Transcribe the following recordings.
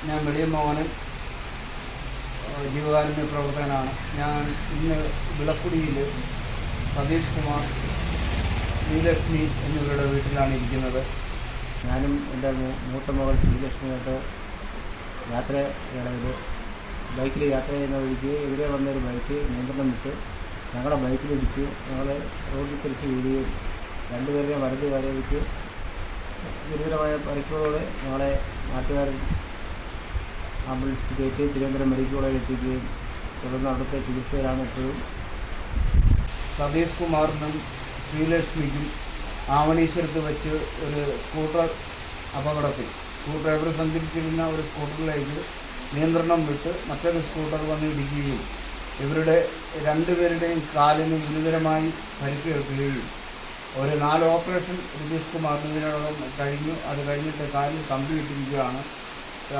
ഞാൻ വെളിയം മോഹനൻ, ജീവകാരുണ്യ പ്രവർത്തകനാണ്. ഞാൻ ഇന്ന് വിളക്കുടിയിൽ സതീഷ് കുമാർ, ശ്രീലക്ഷ്മി എന്നിവരുടെ വീട്ടിലാണ് ഇരിക്കുന്നത്. ഞാനും എൻ്റെ മൂത്ത മകൾ ശ്രീലക്ഷ്മിയായിട്ട് യാത്രയിടയിൽ ബൈക്കിൽ യാത്ര ചെയ്യുന്ന വഴിക്ക് എതിരെ വന്നൊരു ബൈക്ക് നിയന്ത്രണം വിട്ട് ഞങ്ങളുടെ ബൈക്കിലിടിച്ച് ഞങ്ങൾ റോഡിൽ തിരിച്ച് വീഴുകയും രണ്ടുപേരുടെ വലത് കാലിലേക്ക് ഗുരുതരമായ പരിക്കുകളോടെ ഞങ്ങളെ നാട്ടുകാരൻ ആംബുലൻസിൽ കയറ്റി തിരുവനന്തപുരം മെഡിക്കൽ കോളേജിൽ എത്തിക്കുകയും തുടർന്ന് അവിടുത്തെ ചികിത്സയിലാണ് ഇപ്പോഴും. സതീഷ് കുമാറിനും ശ്രീലക്ഷ്മിക്കും ആവണീശ്വരത്ത് വെച്ച് ഒരു സ്കൂട്ടർ അപകടത്തിൽ സ്ക്രൂ ഡ്രൈവർ സഞ്ചരിച്ചിരുന്ന ഒരു സ്കൂട്ടറിലേക്ക് നിയന്ത്രണം വിട്ട് മറ്റൊരു സ്കൂട്ടർ വന്ന് ഇടിക്കുകയും ഇവരുടെ രണ്ടുപേരുടെയും കാലിന് ഗുരുതരമായി പരിക്കേൽക്കുകയും ഒരു 4 ഓപ്പറേഷൻ രതീഷ് കുമാറിന് ഇതിനോടകം കഴിഞ്ഞു. അത് കഴിഞ്ഞിട്ട് കാലിൽ കമ്പി ഇട്ടിരിക്കുകയാണ്.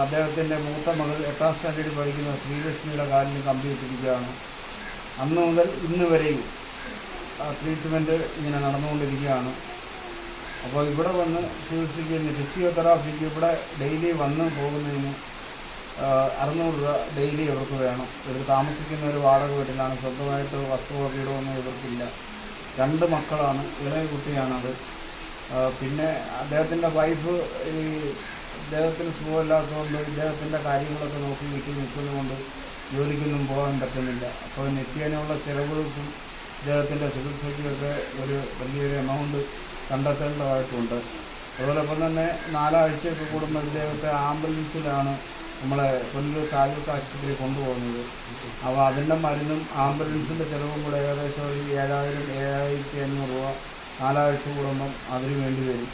അദ്ദേഹത്തിൻ്റെ മൂത്ത മകൾ 8ാം സ്റ്റാൻഡേർഡിൽ പഠിക്കുന്ന ശ്രീലക്ഷ്മിയുടെ കാലിന് കമ്പി ഇട്ടിരിക്കുകയാണ്. അന്ന് മുതൽ ഇന്ന് വരെയും ട്രീറ്റ്മെൻറ്റ് ഇങ്ങനെ നടന്നുകൊണ്ടിരിക്കുകയാണ്. അപ്പോൾ ഇവിടെ വന്ന് ചികിത്സിക്കുന്ന ഫിസിയോതെറാപ്പിക്ക് ഇവിടെ ഡെയിലി വന്ന് പോകുന്നതിന് 600 രൂപ ഡെയിലി ഇവർക്ക് വേണം. ഇവർ താമസിക്കുന്ന ഒരു വാടക വീട്ടിലാണ്. സ്വന്തമായിട്ട് വസ്തുവകയിടമൊന്നും ഇവർക്കില്ല. 2 മക്കളാണ്. ഇളയ കുട്ടിയാണത്. പിന്നെ അദ്ദേഹത്തിൻ്റെ വൈഫ് ഇദ്ദേഹത്തിന് സുഖമില്ലാത്തതുകൊണ്ട് ഇദ്ദേഹത്തിൻ്റെ കാര്യങ്ങളൊക്കെ നോക്കി വീട്ടിൽ നിൽക്കുന്നതുകൊണ്ട് ജോലിക്കൊന്നും പോകാൻ പറ്റുന്നില്ല. അപ്പോൾ നിത്യേനയുള്ള ചിലവുകൾക്കും ഇദ്ദേഹത്തിൻ്റെ ചികിത്സയ്ക്കൊക്കെ ഒരു വലിയൊരു എമൗണ്ട് കണ്ടെത്തേണ്ടതായിട്ടുണ്ട്. അതോടൊപ്പം തന്നെ 4 ആഴ്ചയൊക്കെ കൂടുമ്പോൾ ഇദ്ദേഹത്തെ ആംബുലൻസിലാണ് നമ്മളെ കൊല്ലൂർ താലൂക്ക് ആശുപത്രിയിൽ കൊണ്ടുപോകുന്നത്. അപ്പോൾ അതിൻ്റെ മരുന്നും ആംബുലൻസിൻ്റെ ചിലവും കൂടെ ഏകദേശം ഒരു 7,000-7,500 രൂപ 4 ആഴ്ച കൂടുമ്പം അതിന് വേണ്ടി വരും.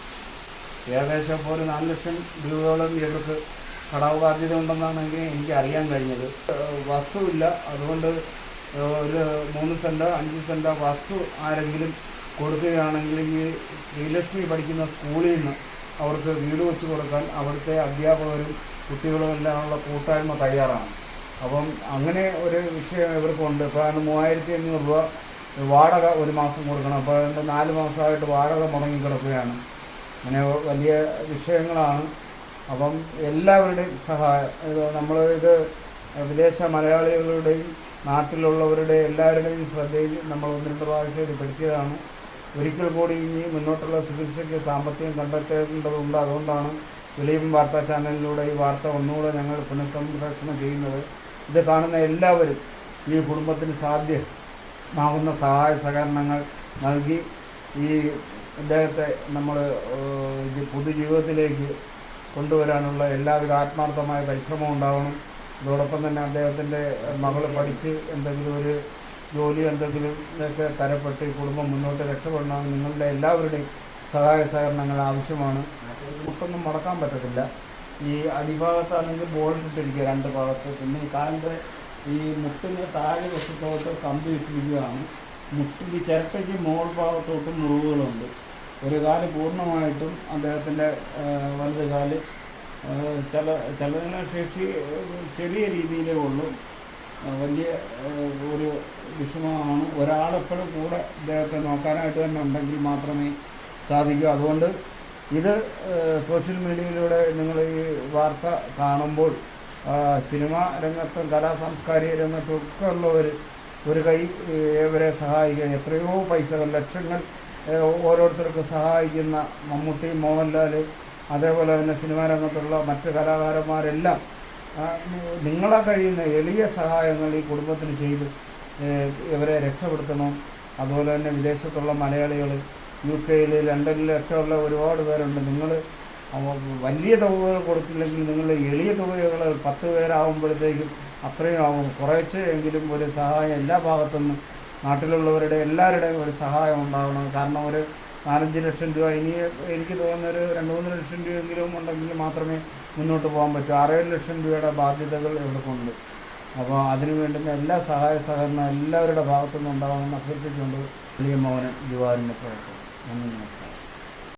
ഏകദേശം ഇപ്പോൾ ഒരു 4 ലക്ഷം രൂപയോളം ഇവർക്ക് കടവ് ബാധ്യത ഉണ്ടെന്നാണെങ്കിൽ എനിക്ക് അറിയാൻ കഴിഞ്ഞത്. വസ്തുവില്ല, അതുകൊണ്ട് ഒരു 3 സെൻറ്റോ 5 സെൻറ്റോ വസ്തു ആരെങ്കിലും കൊടുക്കുകയാണെങ്കിൽ ഈ ശ്രീലക്ഷ്മി പഠിക്കുന്ന സ്കൂളിൽ നിന്ന് അവർക്ക് വീട് വെച്ച് കൊടുക്കാൻ അവിടുത്തെ അധ്യാപകരും കുട്ടികളും എല്ലാമുള്ള കൂട്ടായ്മ തയ്യാറാണ്. അപ്പം അങ്ങനെ ഒരു വിഷയം ഇവർക്കുണ്ട്. ഇപ്പോൾ 3,500 രൂപ വാടക ഒരു മാസം കൊടുക്കണം. അപ്പോൾ അതിൻ്റെ 4 മാസമായിട്ട് വാടക മുടങ്ങിക്കിടക്കുകയാണ്. അങ്ങനെ വലിയ വിഷയങ്ങളാണ്. അപ്പം എല്ലാവരുടെയും സഹായം ഇത് വിദേശ മലയാളികളുടെയും നാട്ടിലുള്ളവരുടെ എല്ലാവരുടെയും ശ്രദ്ധയിൽ നമ്മൾ 1-2 പ്രാവശ്യം ഇത് പെടുത്തിയതാണ്. ഒരിക്കൽ കൂടി ഇനി മുന്നോട്ടുള്ള ചികിത്സയ്ക്ക് സാമ്പത്തികം കണ്ടെത്തേണ്ടതുണ്ട്. അതുകൊണ്ടാണ് വെളിയം വാർത്താ ചാനലിലൂടെ ഈ വാർത്ത ഒന്നുകൂടെ ഞങ്ങൾ പുനഃസംപ്രേഷണം ചെയ്യുന്നത്. ഇത് കാണുന്ന എല്ലാവരും ഈ കുടുംബത്തിന് സാധ്യമാകുന്ന സഹായ സഹകരണങ്ങൾ നൽകി ഈ ഇദ്ദേഹത്തെ നമ്മൾ പൊതുജീവിതത്തിലേക്ക് കൊണ്ടുവരാനുള്ള എല്ലാവിധ ആത്മാർത്ഥമായ പരിശ്രമം ഉണ്ടാവണം. അതോടൊപ്പം തന്നെ അദ്ദേഹത്തിൻ്റെ മകൾ പഠിച്ച് എന്തെങ്കിലും ഒരു ജോലി എന്തെങ്കിലും ഒക്കെ തരപ്പെട്ട് ഈ കുടുംബം മുന്നോട്ട് രക്ഷപ്പെടണമെന്ന് നിങ്ങളുടെ എല്ലാവരുടെയും സഹായ സഹകരണങ്ങൾ ആവശ്യമാണ്. മുട്ടൊന്നും മുടക്കാൻ പറ്റത്തില്ല. ഈ അടിഭാഗത്താണെങ്കിൽ ബോൾട്ട് ഇട്ടിരിക്കുക 2 ഭാഗത്ത്. പിന്നെ ഈ കാലിൻ്റെ ഈ മുട്ടിന് താഴെ വശത്തോട്ട് കമ്പി ഇട്ടിരിക്കുകയാണ്. മുട്ടിന് ചിരട്ടയ്ക്ക് മോൾ ഭാഗത്തോട്ടും മുറിവുകളുണ്ട്. ഒരു കാല് പൂർണ്ണമായിട്ടും അദ്ദേഹത്തിൻ്റെ വലത് കാല് ചലനശേഷി ചെറിയ രീതിയിലേ ഉള്ളൂ. വലിയ ഒരു വിഷമമാണ്. ഒരാളെപ്പോഴും കൂടെ ഇദ്ദേഹത്തെ നോക്കാനായിട്ട് തന്നെ ഉണ്ടെങ്കിൽ മാത്രമേ സാധിക്കൂ. അതുകൊണ്ട് ഇത് സോഷ്യൽ മീഡിയയിലൂടെ നിങ്ങൾ ഈ വാർത്ത കാണുമ്പോൾ സിനിമാ രംഗത്തും കലാസാംസ്കാരിക രംഗത്തും ഒക്കെ ഉള്ളവർ ഒരു കൈ ഇവരെ സഹായിക്കാൻ എത്രയോ പൈസകൾ ലക്ഷങ്ങൾ ഓരോരുത്തർക്ക് സഹായിക്കുന്ന മമ്മൂട്ടി, മോഹൻലാൽ, അതേപോലെ തന്നെ സിനിമാ രംഗത്തുള്ള മറ്റ് കലാകാരന്മാരെല്ലാം നിങ്ങളെ കഴിയുന്ന എളിയ സഹായങ്ങൾ ഈ കുടുംബത്തിന് ചെയ്ത് ഇവരെ രക്ഷപ്പെടുത്തണം. അതുപോലെ തന്നെ വിദേശത്തുള്ള മലയാളികൾ UK, ലണ്ടനിലൊക്കെ ഉള്ള ഒരുപാട് പേരുണ്ട്. നിങ്ങൾ വലിയ തുകകൾ കൊടുത്തില്ലെങ്കിൽ നിങ്ങൾ എളിയ തുകകൾ 10 പേരാകുമ്പോഴത്തേക്കും അത്രയും ആവും. കുറച്ച് എങ്കിലും ഒരു സഹായം എല്ലാ ഭാഗത്തുനിന്നും നാട്ടിലുള്ളവരുടെ എല്ലാവരുടെയും ഒരു സഹായം ഉണ്ടാകണം. കാരണം ഒരു 4-5 ലക്ഷം രൂപ ഇനി എനിക്ക് തോന്നുന്നൊരു 2-3 ലക്ഷം രൂപയെങ്കിലും ഉണ്ടെങ്കിൽ മാത്രമേ മുന്നോട്ട് പോകാൻ പറ്റൂ. 6-7 ലക്ഷം രൂപയുടെ ബാധ്യതകൾ ഇവർക്കുണ്ട്. അപ്പോൾ അതിനു വേണ്ടുന്ന എല്ലാ സഹായ സഹകരണം എല്ലാവരുടെ ഭാഗത്തുനിന്നും ഉണ്ടാകണമെന്ന് അഭ്യർത്ഥിച്ചുകൊണ്ട് വെളിയം മോഹനൻ, ജീവകാരുണ്യ പ്രവർത്തകൻ. നന്ദി, നമസ്കാരം.